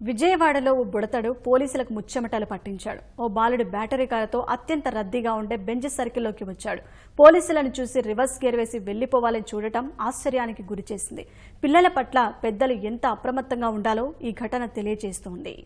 విజయవాడలో ఓ బుడతడు పోలీసులకు ముచ్చెమటలు పట్టించాడు. ఓ బాలుడు బ్యాటరీ కారుతో అత్యంత రద్దీగా ఉండే బెంజ్ సర్కిల్లోకి వచ్చాడు. పోలీసులను చూసి రివర్స్ గేర్ వేసి వెళ్లిపోవాలని చూడటం ఆశ్చర్యానికి గురిచేసింది. పిల్లల పట్ల పెద్దలు ఎంత అప్రమత్తంగా ఉండాలో ఈ ఘటన తెలియజేస్తోంది.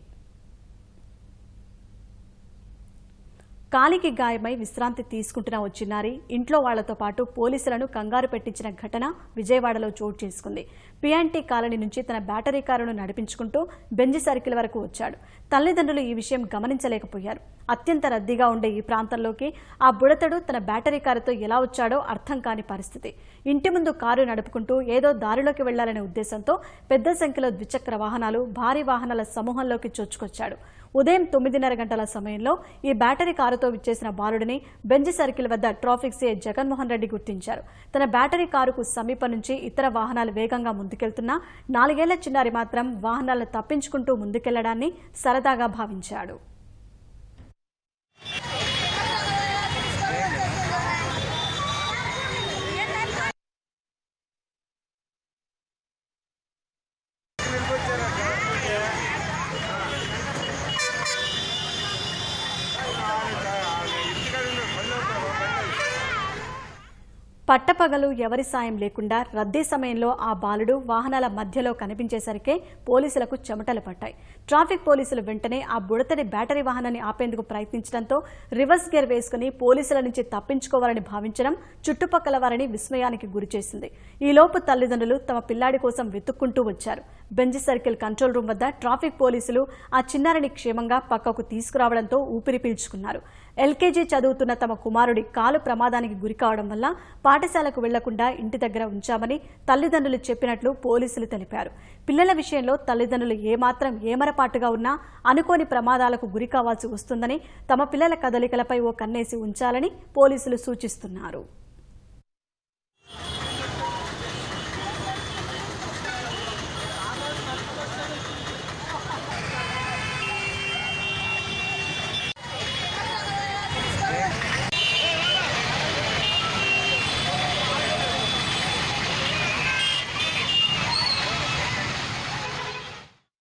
కాలికి గాయమై విశ్రాంతి తీసుకుంటున్న ఓ చిన్నారి ఇంట్లో వాళ్లతో పాటు పోలీసులను కంగారు పెట్టించిన ఘటన విజయవాడలో చోటు చేసుకుంది. పిఎన్టీ కాలనీ నుంచి తన బ్యాటరీ కారును నడిపించుకుంటూ బెంజ్ సర్కిల్ వరకు వచ్చాడు. తల్లిదండ్రులు ఈ విషయం గమనించలేకపోయారు. అత్యంత రద్దీగా ఉండే ఈ ప్రాంతంలోకి ఆ బుడతడు తన బ్యాటరీ కారుతో ఎలా వచ్చాడో అర్థం కాని పరిస్థితి. ఇంటి ముందు కారు నడుపుకుంటూ ఏదో దారిలోకి వెళ్లాలనే ఉద్దేశంతో పెద్ద సంఖ్యలో ద్విచక్ర వాహనాలు, భారీ వాహనాల సమూహంలోకి చొచ్చుకొచ్చాడు. ఉదయం 9:30 గంటల సమయంలో ఈ బ్యాటరీ కారుతో విచ్చేసిన బాలుడిని బెంజ్ సర్కిల్ వద్ద ట్రాఫిక్ సీఐ జగన్మోహన్ రెడ్డి గుర్తించారు. తన బ్యాటరీ కారుకు సమీపం నుంచి ఇతర వాహనాలు వేగంగా ముందుకెళ్తున్నా 4 ఏళ్ల చిన్నారి మాత్రం వాహనాలను తప్పించుకుంటూ ముందుకెళ్లడాన్ని సరదాగా భావించాడు. పట్టపగలు ఎవరి సాయం లేకుండా రద్దీ సమయంలో ఆ బాలుడు వాహనాల మధ్యలో కనిపించేసరికే పోలీసులకు చెమటలు పట్టాయి. ట్రాఫిక్ పోలీసులు వెంటనే ఆ బుడతడి బ్యాటరీ వాహనాన్ని ఆపేందుకు ప్రయత్నించడంతో రివర్స్ గేర్ వేసుకుని పోలీసుల నుంచి తప్పించుకోవాలని భావించడం చుట్టుపక్కల వారిని విస్మయానికి గురిచేసింది. ఈలోపు తల్లిదండ్రులు తమ పిల్లాడి కోసం వెతుక్కుంటూ వచ్చారు. బెంజ్ సర్కిల్ కంట్రోల్ రూమ్ వద్ద ట్రాఫిక్ పోలీసులు ఆ చిన్నారిని క్షేమంగా పక్కకు తీసుకురావడంతో ఊపిరి పీల్చుకున్నారు. ఎల్కేజీ చదువుతున్న తమ కుమారుడి కాలు ప్రమాదానికి గురికావడం వల్ల పాఠశాలకు వెళ్లకుండా ఇంటి దగ్గర ఉంచామని తల్లిదండ్రులు చెప్పినట్లు పోలీసులు తెలిపారు. పిల్లల విషయంలో తల్లిదండ్రులు ఏమాత్రం ఏమరపాటుగా ఉన్నా అనుకోని ప్రమాదాలకు గురికావాల్సి వస్తుందని, తమ పిల్లల కదలికలపై ఓ కన్నేసి ఉంచాలని పోలీసులు సూచిస్తున్నారు.